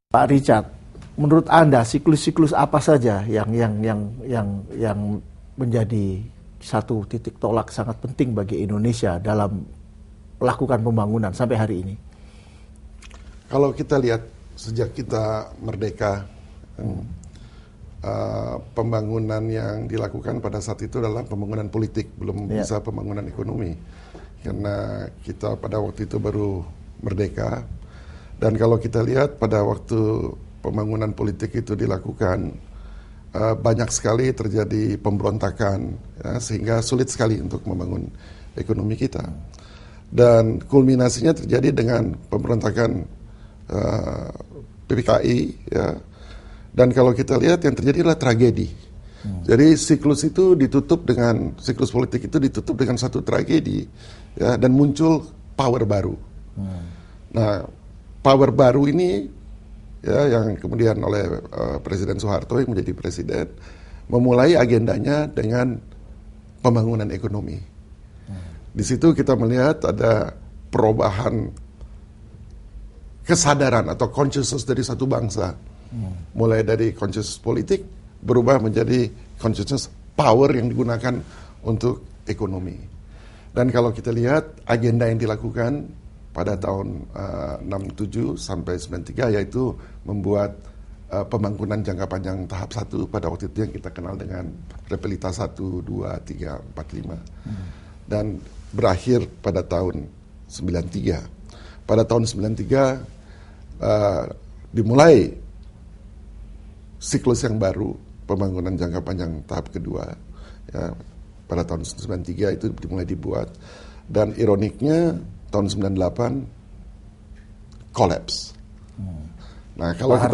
Pak Richard, menurut Anda siklus-siklus apa saja yang menjadi satu titik tolak sangat penting bagi Indonesia dalam melakukan pembangunan sampai hari ini? Kalau kita lihat sejak kita merdeka, pembangunan yang dilakukan pada saat itu adalah pembangunan politik, belum bisa pembangunan ekonomi. Karena kita pada waktu itu baru merdeka. Dan kalau kita lihat pada waktu pembangunan politik itu dilakukan, banyak sekali terjadi pemberontakan, ya, sehingga sulit sekali untuk membangun ekonomi kita. Dan kulminasinya terjadi dengan pemberontakan PPKI, ya. Dan kalau kita lihat yang terjadi adalah tragedi. Jadi siklus politik itu ditutup dengan satu tragedi, ya, dan muncul power baru. Nah, power baru ini, ya, yang kemudian oleh Presiden Soeharto yang menjadi presiden, memulai agendanya dengan pembangunan ekonomi. Di situ kita melihat ada perubahan kesadaran atau consciousness dari satu bangsa. Mulai dari consciousness politik berubah menjadi consciousness power yang digunakan untuk ekonomi. Dan kalau kita lihat agenda yang dilakukan pada tahun 67 sampai 93, yaitu membuat pembangunan jangka panjang tahap 1 pada waktu itu yang kita kenal dengan Repelita 1, 2, 3, 4, 5. Dan berakhir pada tahun 93. Pada tahun 93 dimulai siklus yang baru, pembangunan jangka panjang tahap kedua, ya, pada tahun 93 itu dimulai dibuat. Dan ironiknya tahun 98 collapse. Nah, kalau Pak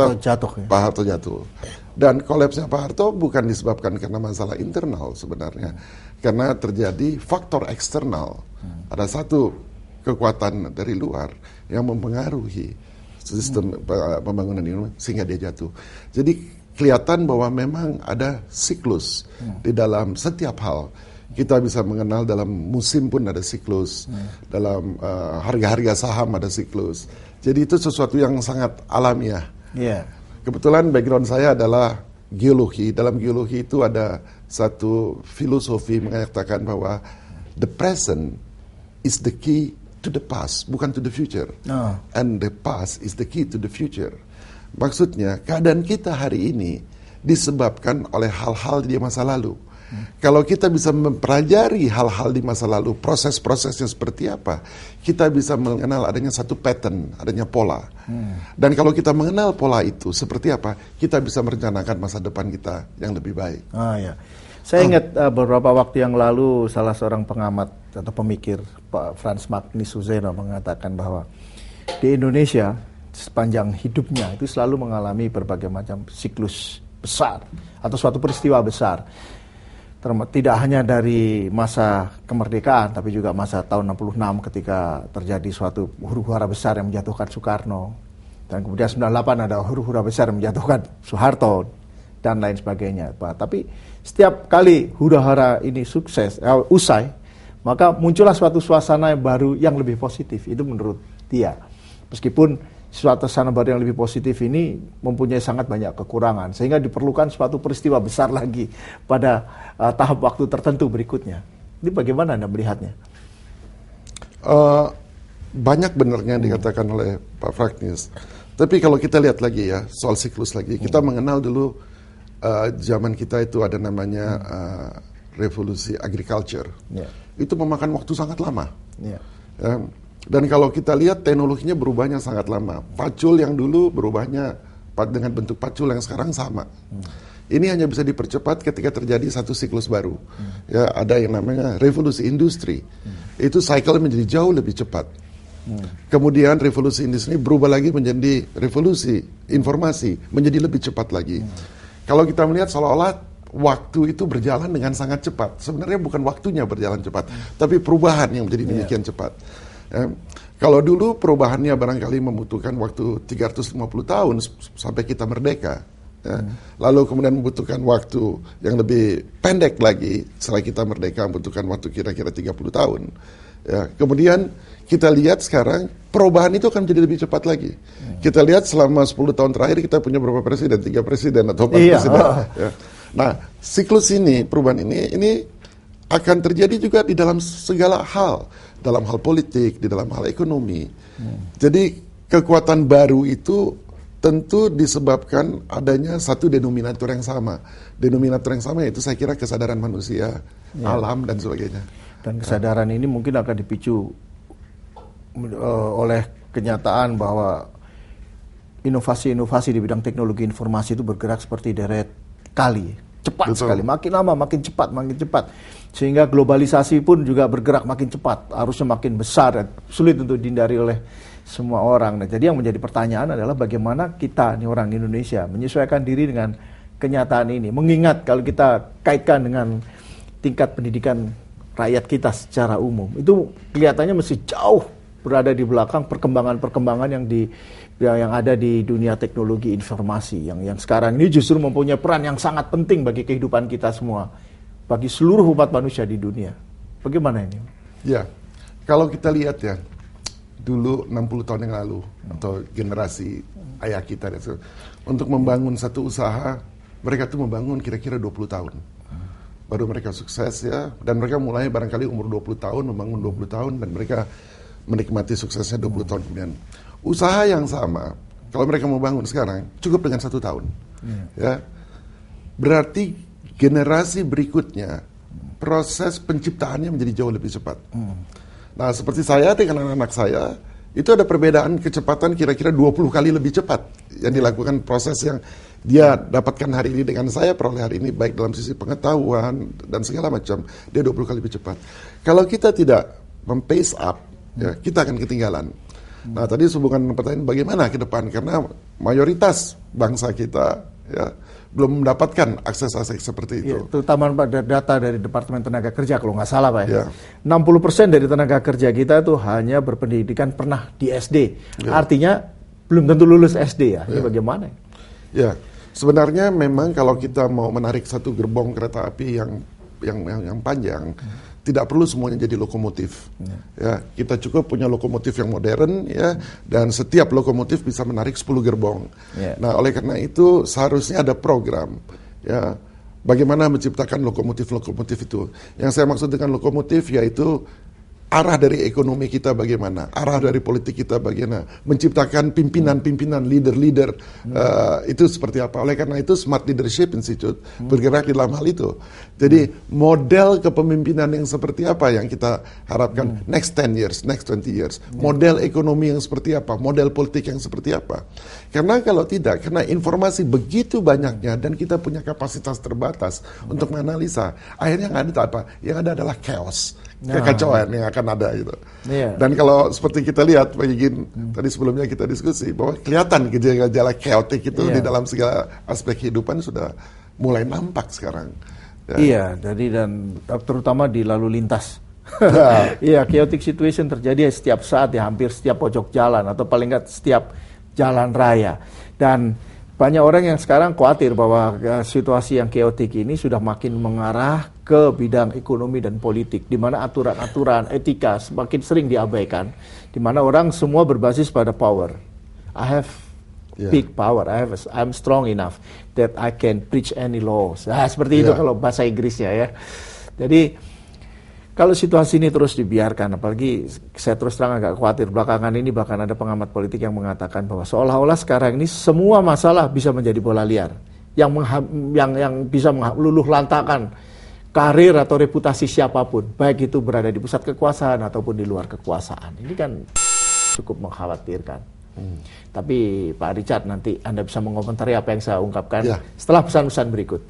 Harto jatuh. Dan kolapsnya Pak Harto bukan disebabkan karena masalah internal sebenarnya, karena terjadi faktor eksternal. Ada satu kekuatan dari luar yang mempengaruhi sistem pembangunan ini sehingga dia jatuh. Jadi kelihatan bahwa memang ada siklus di dalam setiap hal. Kita bisa mengenal dalam musim pun ada siklus, dalam harga-harga saham ada siklus. Jadi itu sesuatu yang sangat alamiah. Kebetulan background saya adalah geologi. Dalam geologi itu ada satu filosofi mengatakan bahwa the present is the key to the past, bukan to the future. And the past is the key to the future. Maksudnya keadaan kita hari ini disebabkan oleh hal-hal di masa lalu. Kalau kita bisa mempelajari hal-hal di masa lalu, proses-prosesnya seperti apa, kita bisa mengenal adanya satu pattern, adanya pola. Dan kalau kita mengenal pola itu seperti apa, kita bisa merencanakan masa depan kita yang lebih baik. Saya ingat beberapa waktu yang lalu salah seorang pengamat atau pemikir, Pak Frans Magnus Suzeno, mengatakan bahwa di Indonesia sepanjang hidupnya itu selalu mengalami berbagai macam siklus besar atau suatu peristiwa besar. Tidak hanya dari masa kemerdekaan, tapi juga masa tahun 66 ketika terjadi suatu huru-hara besar yang menjatuhkan Soekarno. Dan kemudian 98 ada huru-hara besar yang menjatuhkan Soeharto dan lain sebagainya. Tapi setiap kali huru-hara ini usai, maka muncullah suatu suasana yang baru yang lebih positif. Itu menurut dia. Meskipun suasana baru yang lebih positif ini mempunyai sangat banyak kekurangan, sehingga diperlukan suatu peristiwa besar lagi pada tahap waktu tertentu berikutnya. Ini bagaimana Anda melihatnya? Banyak benarnya yang dikatakan oleh Pak Frans. Tapi kalau kita lihat lagi ya, soal siklus lagi, kita mengenal dulu zaman kita itu ada namanya revolusi agriculture. Itu memakan waktu sangat lama. Dan kalau kita lihat teknologinya berubahnya sangat lama. Pacul yang dulu berubahnya dengan bentuk pacul yang sekarang sama. Ini hanya bisa dipercepat ketika terjadi satu siklus baru. Ya, ada yang namanya revolusi industri. Itu cycle menjadi jauh lebih cepat. Kemudian revolusi industri berubah lagi menjadi revolusi informasi, menjadi lebih cepat lagi. Kalau kita melihat seolah-olah waktu itu berjalan dengan sangat cepat. Sebenarnya bukan waktunya berjalan cepat, tapi perubahan yang menjadi demikian cepat. Kalau dulu perubahannya barangkali membutuhkan waktu 350 tahun sampai kita merdeka, lalu kemudian membutuhkan waktu yang lebih pendek lagi setelah kita merdeka, membutuhkan waktu kira-kira 30 tahun. Ya, kemudian kita lihat sekarang perubahan itu akan menjadi lebih cepat lagi. Kita lihat selama 10 tahun terakhir kita punya berapa presiden? 3 presiden atau 4 presiden. Ya. Nah, siklus ini, perubahan ini akan terjadi juga di dalam segala hal. Dalam hal politik, di dalam hal ekonomi. Jadi kekuatan baru itu tentu disebabkan adanya satu denominator yang sama. Denominator yang sama yaitu saya kira kesadaran manusia, alam, dan sebagainya. Dan kesadaran ini mungkin akan dipicu oleh kenyataan bahwa inovasi-inovasi di bidang teknologi informasi itu bergerak seperti deret kali, cepat sekali, makin lama makin cepat, sehingga globalisasi pun juga bergerak makin cepat, arusnya makin besar dan sulit untuk dihindari oleh semua orang. Nah, jadi yang menjadi pertanyaan adalah bagaimana kita nih orang Indonesia menyesuaikan diri dengan kenyataan ini, mengingat kalau kita kaitkan dengan tingkat pendidikan rakyat kita secara umum, itu kelihatannya masih jauh berada di belakang perkembangan-perkembangan yang ada di dunia teknologi informasi yang sekarang ini justru mempunyai peran yang sangat penting bagi kehidupan kita semua, bagi seluruh umat manusia di dunia. Bagaimana ini? Ya, kalau kita lihat ya, dulu 60 tahun yang lalu atau generasi ayah kita untuk membangun satu usaha, mereka tuh membangun kira-kira 20 tahun. Baru mereka sukses ya, dan mereka mulai barangkali umur 20 tahun, membangun 20 tahun, dan mereka menikmati suksesnya 20 tahun kemudian. Usaha yang sama, kalau mereka mau bangun sekarang, cukup dengan 1 tahun. Ya. Berarti generasi berikutnya, proses penciptaannya menjadi jauh lebih cepat. Nah, seperti saya dengan anak-anak saya, itu ada perbedaan kecepatan kira-kira 20 kali lebih cepat yang dilakukan proses yang dia dapatkan hari ini dengan saya peroleh hari ini, baik dalam sisi pengetahuan dan segala macam, dia 20 kali lebih cepat. Kalau kita tidak mem-pace up, ya, kita akan ketinggalan. Nah, tadi hubungan pertanyaan bagaimana ke depan, karena mayoritas bangsa kita ya belum mendapatkan akses-akses seperti itu. Ya, terutama pada data dari Departemen Tenaga Kerja kalau nggak salah Pak ya. 60% dari tenaga kerja kita itu hanya berpendidikan pernah di SD. Ya. Artinya belum tentu lulus SD ya. Ini bagaimana? Ya, sebenarnya memang kalau kita mau menarik satu gerbong kereta api yang panjang, tidak perlu semuanya jadi lokomotif. Ya, kita cukup punya lokomotif yang modern ya, dan setiap lokomotif bisa menarik 10 gerbong. Nah, oleh karena itu seharusnya ada program ya, bagaimana menciptakan lokomotif-lokomotif itu. Yang saya maksud dengan lokomotif yaitu arah dari ekonomi kita bagaimana, arah dari politik kita bagaimana, menciptakan pimpinan-pimpinan, leader-leader, itu seperti apa. Oleh karena itu Smart Leadership Institute bergerak di dalam hal itu. Jadi model kepemimpinan yang seperti apa yang kita harapkan next 10 years, next 20 years, model ekonomi yang seperti apa, model politik yang seperti apa. Karena kalau tidak, karena informasi begitu banyaknya dan kita punya kapasitas terbatas untuk menganalisa, akhirnya nggak ada apa, yang ada adalah chaos. Kekacauan yang akan ada gitu. Dan kalau seperti kita lihat Pak Yigin, tadi sebelumnya kita diskusi bahwa kelihatan gejala-gejala chaotic itu di dalam segala aspek kehidupan sudah mulai nampak sekarang. Ya. Iya, jadi dan terutama di lalu lintas. Iya, chaotic situation terjadi setiap saat ya, hampir setiap pojok jalan atau paling nggak setiap jalan raya. Dan banyak orang yang sekarang khawatir bahwa situasi yang chaotic ini sudah makin mengarah ke bidang ekonomi dan politik, di mana aturan-aturan etika semakin sering diabaikan, di mana orang semua berbasis pada power. I have big power, I'm strong enough that I can preach any laws. Nah, seperti itu kalau bahasa Inggrisnya ya. Jadi kalau situasi ini terus dibiarkan, apalagi saya terus terang agak khawatir belakangan ini bahkan ada pengamat politik yang mengatakan bahwa seolah-olah sekarang ini semua masalah bisa menjadi bola liar yang bisa meluluh lantakan karir atau reputasi siapapun, baik itu berada di pusat kekuasaan ataupun di luar kekuasaan. Ini kan cukup mengkhawatirkan. Tapi Pak Richard, nanti Anda bisa mengomentari apa yang saya ungkapkan setelah pesan-pesan berikut.